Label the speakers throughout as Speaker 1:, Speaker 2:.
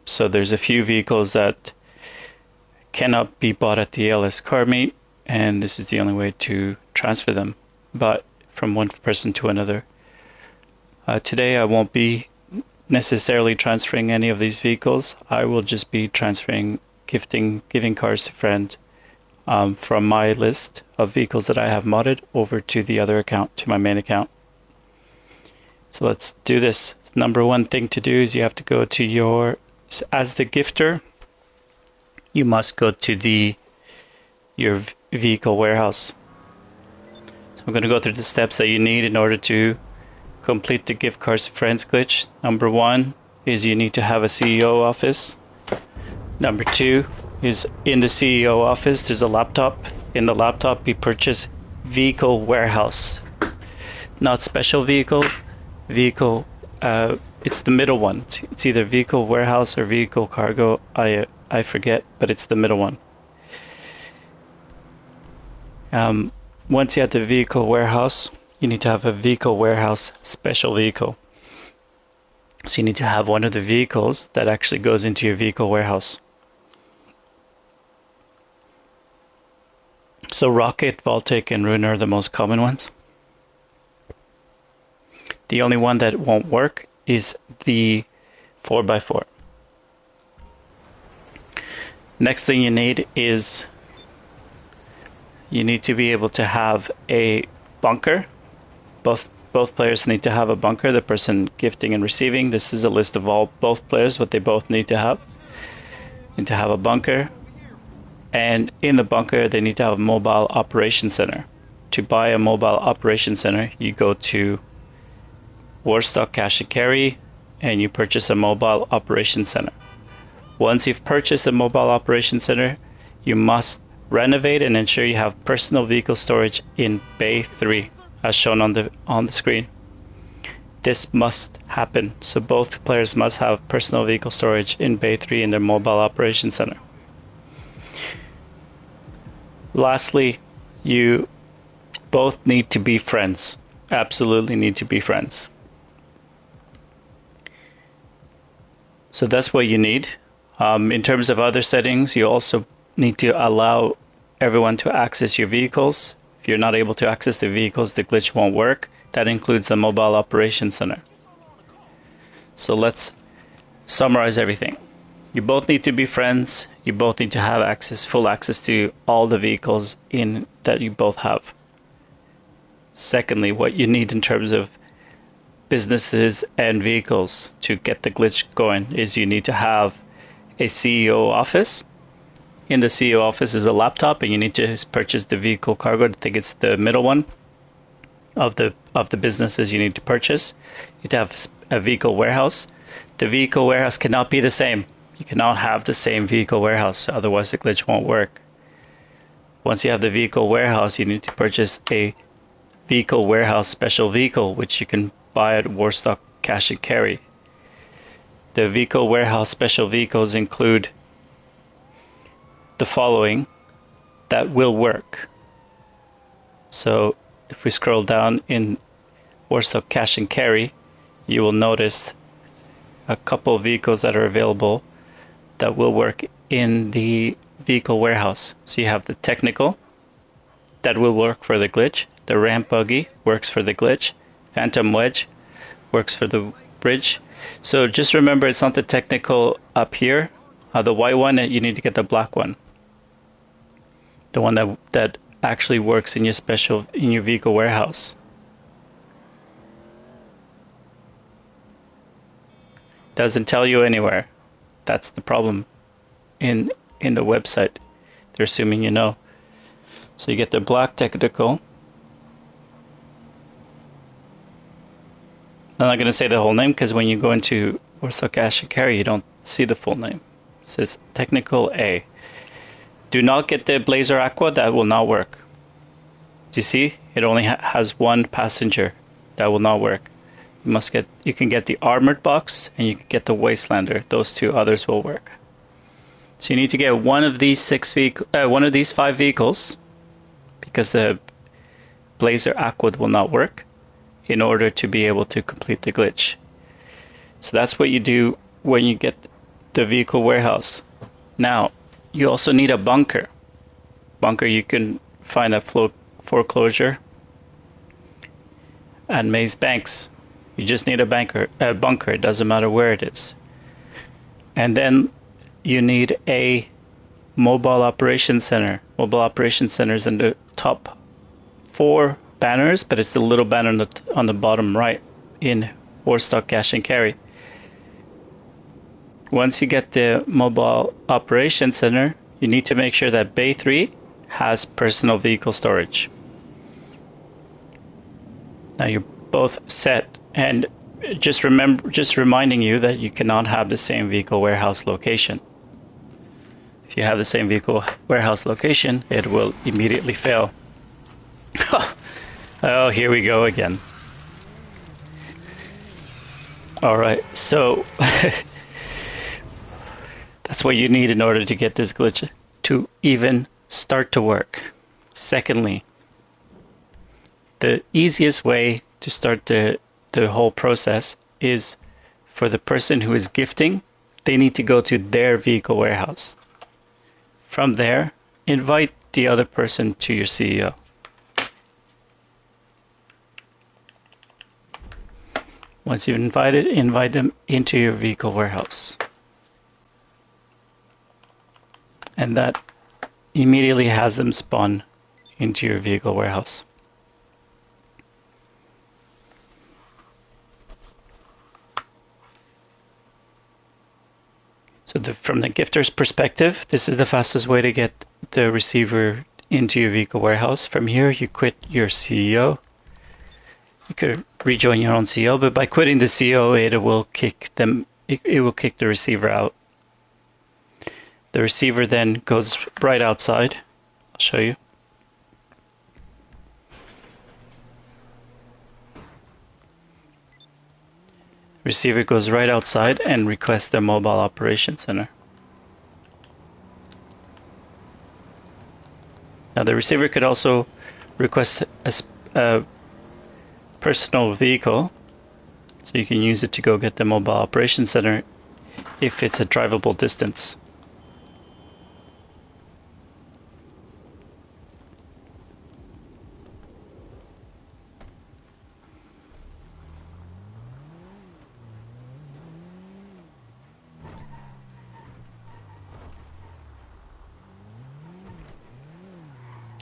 Speaker 1: So there's a few vehicles that cannot be bought at the LS car meet, and this is the only way to transfer them, but from one person to another. Today I won't be necessarily transferring any of these vehicles. I will just be transferring, giving cars to friend from my list of vehicles that I have modded over to the other account, to my main account. So let's do this. Number one thing to do is you have to go to your, as the gifter, you must go to your vehicle warehouse. So I'm going to go through the steps that you need in order to complete the gift cards to friends glitch. Number one is you need to have a CEO office. Number two is in the CEO office there's a laptop. In the laptop you purchase vehicle warehouse, not special vehicle. It's the middle one. It's either vehicle warehouse or vehicle cargo. I forget, but it's the middle one. Once you have the vehicle warehouse, you need to have a vehicle warehouse special vehicle. So you need to have one of the vehicles that actually goes into your vehicle warehouse. So Rocket, Voltic, and Rune are the most common ones. The only one that won't work is the 4x4. Next thing you need is you need to be able to have a bunker. Both players need to have a bunker, the person gifting and receiving. This is a list of both players, what they both need to have. Need to have a bunker. And in the bunker, they need to have a mobile operation center. To buy a mobile operation center, you go to Warstock Cash and Carry, and you purchase a mobile operation center. Once you've purchased a mobile operation center, you must renovate and ensure you have personal vehicle storage in Bay 3, as shown on the screen. This must happen, so both players must have personal vehicle storage in Bay 3 in their mobile operation center. Lastly, you both need to be friends. Absolutely need to be friends. So that's what you need. In terms of other settings, you also need to allow everyone to access your vehicles. If you're not able to access the vehicles, the glitch won't work. That includes the mobile operation center. So let's summarize everything. You both need to be friends. You both need to have full access to all the vehicles that you both have. Secondly, what you need in terms of businesses and vehicles to get the glitch going is you need to have a CEO office. In the CEO office is a laptop, and you need to purchase the vehicle cargo. I think it's the middle one of the businesses you need to purchase. You need to have a vehicle warehouse. The vehicle warehouse cannot be the same. You cannot have the same vehicle warehouse, otherwise the glitch won't work. Once you have the vehicle warehouse, you need to purchase a vehicle warehouse special vehicle, which you can buy at Warstock Cash and Carry. The vehicle warehouse special vehicles include the following that will work. So if we scroll down in Warstock Cash and Carry, you will notice a couple of vehicles that are available that will work in the vehicle warehouse. So you have the technical that will work for the glitch. The ramp buggy works for the glitch. Phantom wedge works for the bridge. So just remember, it's not the technical up here. The white one, you need to get the black one. The one that actually works in your vehicle warehouse. Doesn't tell you anywhere. That's the problem in the website. They're assuming you know. So you get the black technical. I'm not going to say the whole name because when you go into Warstock Cash and Carry, you don't see the full name. It says Technical A. Do not get the Blazer Aqua. That will not work. Do you see? It only has one passenger. That will not work. You can get the Armored Box and you can get the Wastelander. Those two others will work. So you need to get one of these 5 vehicles, because the Blazer Aqua will not work, in order to be able to complete the glitch. So that's what you do when you get the vehicle warehouse. Now, you also need a bunker. Bunker you can find at foreclosure and Maze Banks. You just need a bunker. It doesn't matter where it is. And then you need a mobile operations center. Mobile operations center is in the top 4 banners, but it's the little banner on the bottom right in Warstock Cash and Carry. Once you get the mobile operations center, you need to make sure that Bay 3 has personal vehicle storage. Now you're both set, and just reminding you that you cannot have the same vehicle warehouse location. If you have the same vehicle warehouse location, it will immediately fail. Oh, here we go again. Alright, so that's what you need in order to get this glitch to even start to work. Secondly, the easiest way to start the whole process is for the person who is gifting, they need to go to their vehicle warehouse. From there, invite the other person to your CEO. Once you've invited, invite them into your vehicle warehouse. And that immediately has them spawn into your vehicle warehouse. So from the gifter's perspective, this is the fastest way to get the receiver into your vehicle warehouse. From here, you quit your CEO. You could rejoin your own CEO, but by quitting the CEO, it will kick the receiver out. The receiver then goes right outside. I'll show you. Receiver goes right outside and requests the mobile operations center. Now the receiver could also request a personal vehicle, so you can use it to go get the mobile operations center if it's a drivable distance.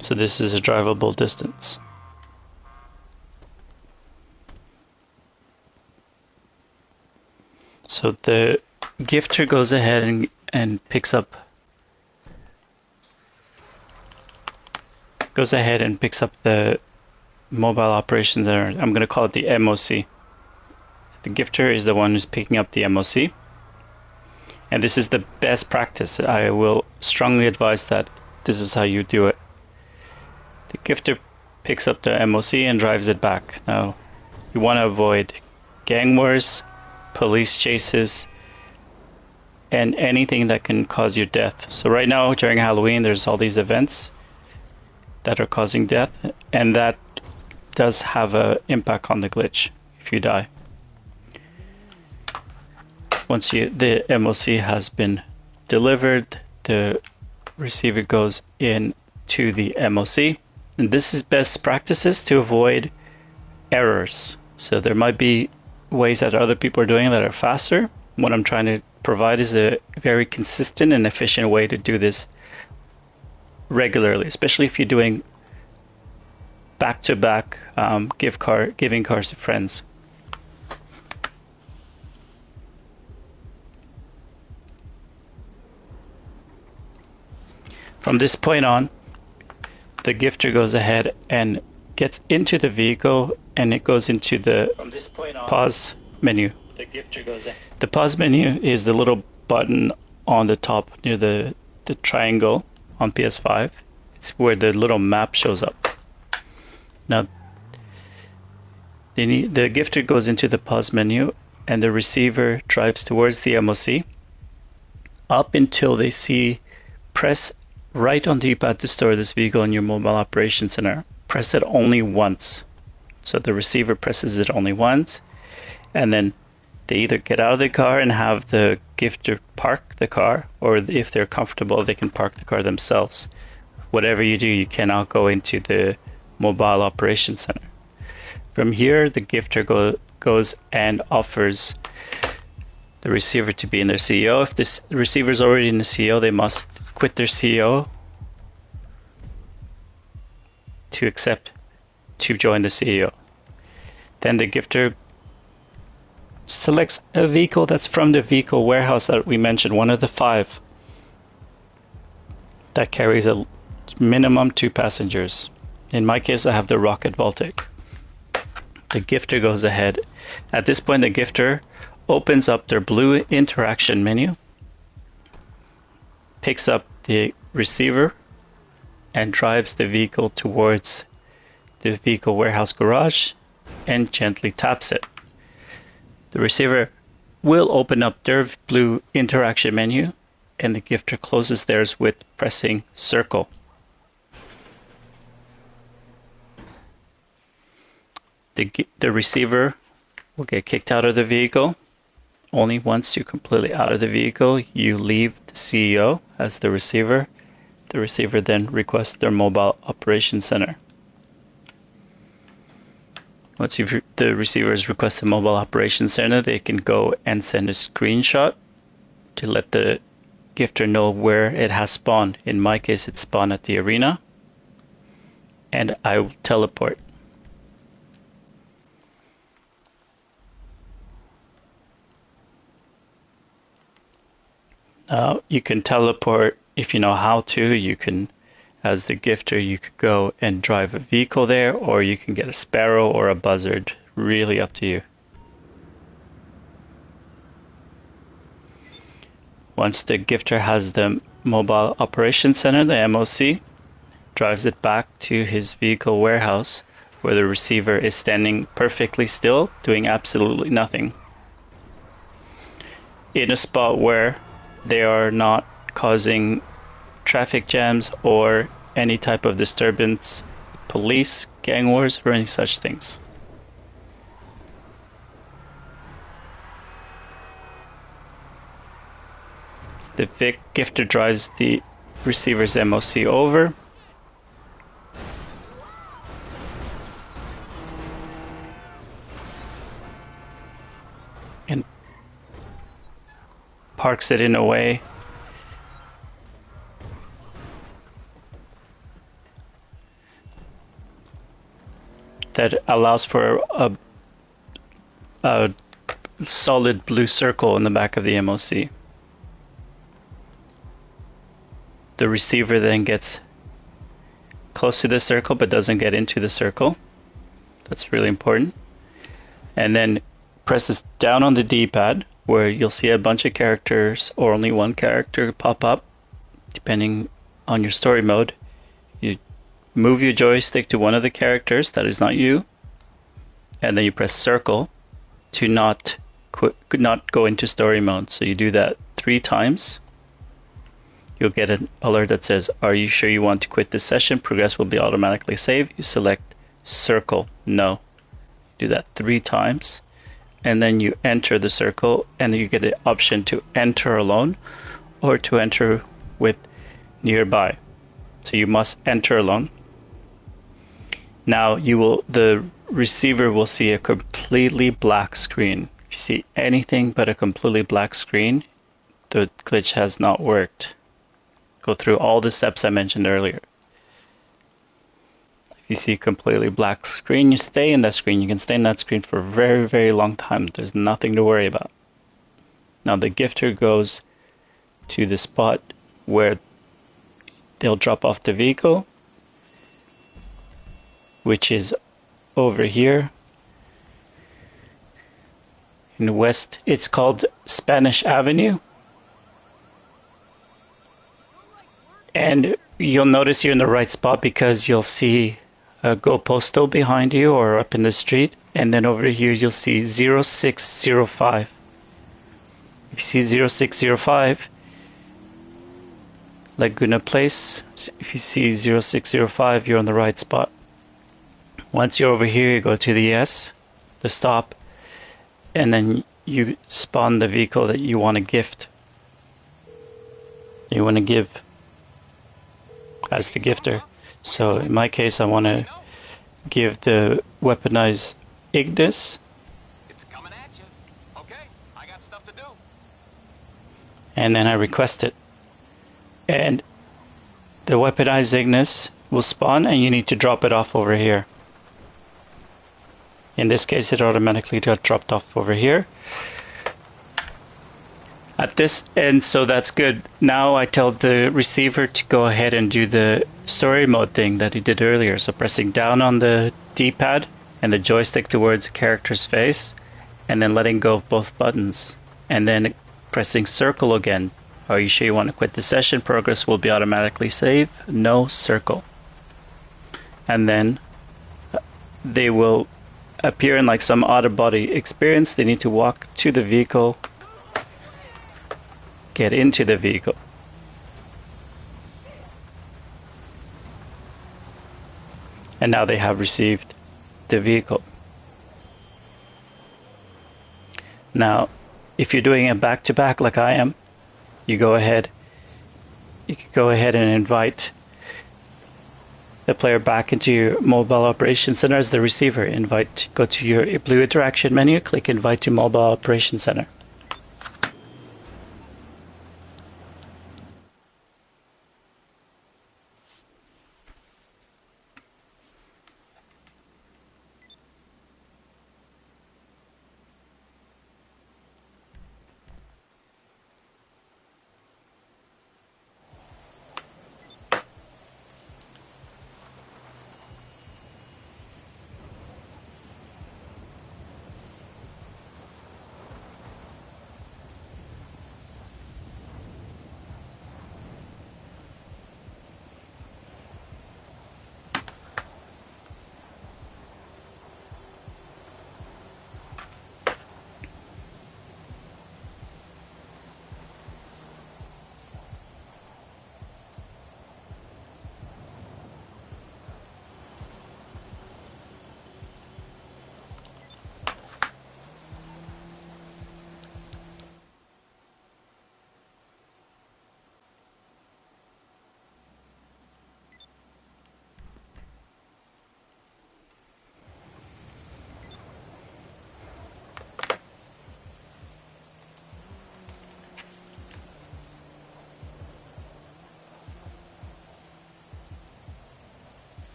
Speaker 1: So this is a drivable distance. So the gifter goes ahead and picks up the mobile operations center. I'm going to call it the MOC. The gifter is the one who's picking up the MOC. And this is the best practice. I will strongly advise that this is how you do it. The gifter picks up the MOC and drives it back. Now, you want to avoid gang wars, police chases, and anything that can cause your death. So right now, during Halloween, there's all these events that are causing death, and that does have an impact on the glitch if you die. Once the MOC has been delivered, the receiver goes into the MOC. And this is best practices to avoid errors. So there might be ways that other people are doing that are faster. What I'm trying to provide is a very consistent and efficient way to do this regularly, especially if you're doing back-to-back giving cars to friends. From this point on, the gifter goes ahead and gets into the vehicle, and it goes into the pause menu. The pause menu is the little button on the top near the triangle on PS5. It's where the little map shows up. Now, the gifter goes into the pause menu, and the receiver drives towards the MOC up until they see press right on the D-pad to store this vehicle in your mobile operations center. Press it only once. So the receiver presses it only once, and then They either get out of the car and have the gifter park the car, or if they're comfortable, they can park the car themselves. Whatever you do, you cannot go into the mobile operations center. From here, the gifter goes and offers the receiver to be in their CEO. If this receiver is already in the CEO, they must quit their CEO to accept to join the CEO. Then the gifter selects a vehicle that's from the vehicle warehouse that we mentioned, one of the 5 that carries a minimum 2 passengers. In my case, I have the Rocket Voltic. The gifter goes ahead. At this point, the gifter opens up their blue interaction menu, picks up the receiver, and drives the vehicle towards the vehicle warehouse garage and gently taps it. The receiver will open up their blue interaction menu, and the gifter closes theirs with pressing circle. The receiver will get kicked out of the vehicle. Only once you're completely out of the vehicle, you leave the CEO as the receiver. The receiver then requests their mobile operations center. Once the receivers request the mobile operations center, they can go and send a screenshot to let the gifter know where it has spawned. In my case, it spawned at the arena, and I will teleport. You can teleport if you know how to. You can, as the gifter, you could go and drive a vehicle there, or you can get a sparrow or a buzzard. Really up to you. Once the gifter has the mobile operations center, the MOC, drives it back to his vehicle warehouse, where the receiver is standing perfectly still, doing absolutely nothing, in a spot where they are not causing traffic jams or any type of disturbance, police, gang wars, or any such things. The gifter drives the receiver's MOC over. And parks it in a way that allows for a solid blue circle in the back of the MOC. The receiver then gets close to the circle but doesn't get into the circle. That's really important. And then presses down on the D-pad, where you'll see a bunch of characters or only one character pop up, depending on your story mode. You move your joystick to one of the characters that is not you, and then you press circle to not go into story mode. So you do that 3 times. You'll get an alert that says, "Are you sure you want to quit this session? Progress will be automatically saved." You select circle, no. Do that 3 times, and then you enter the circle, and then you get the option to enter alone or to enter with nearby. So you must enter alone. Now the receiver will see a completely black screen. If you see anything but a completely black screen, the glitch has not worked. Go through all the steps I mentioned earlier. If you see a completely black screen, you stay in that screen. You can stay in that screen for a very, very long time. There's nothing to worry about. Now the gifter goes to the spot where they'll drop off the vehicle, which is over here in the west. It's called Spanish Avenue. And you'll notice you're in the right spot because you'll see a Go Postal behind you or up in the street. And then over here you'll see 0605. If you see 0605, Laguna Place, if you see 0605, you're on the right spot. Once you're over here, you go to the S, the stop, and then you spawn the vehicle that you want to gift. You want to give as the gifter. So in my case, I want to give the weaponized Ignis.
Speaker 2: It's coming at you. Okay, I got stuff to do.
Speaker 1: And then I request it. And the weaponized Ignis will spawn, and you need to drop it off over here. In this case, it automatically got dropped off over here. At this end, so that's good. Now I tell the receiver to go ahead and do the story mode thing that he did earlier. So pressing down on the D-pad and the joystick towards the character's face, and then letting go of both buttons. And then pressing circle again. Are you sure you want to quit the session? Progress will be automatically saved. No, circle. And then they will appear in like some auto body experience. They need to walk to the vehicle, get into the vehicle. And now they have received the vehicle. Now, if you're doing it back to back like I am, you can go ahead and invite the player back into your mobile operations center as the receiver. Go to your blue interaction menu, click invite to mobile operations center.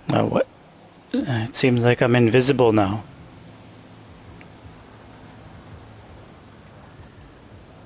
Speaker 1: Now what? It seems like I'm invisible now.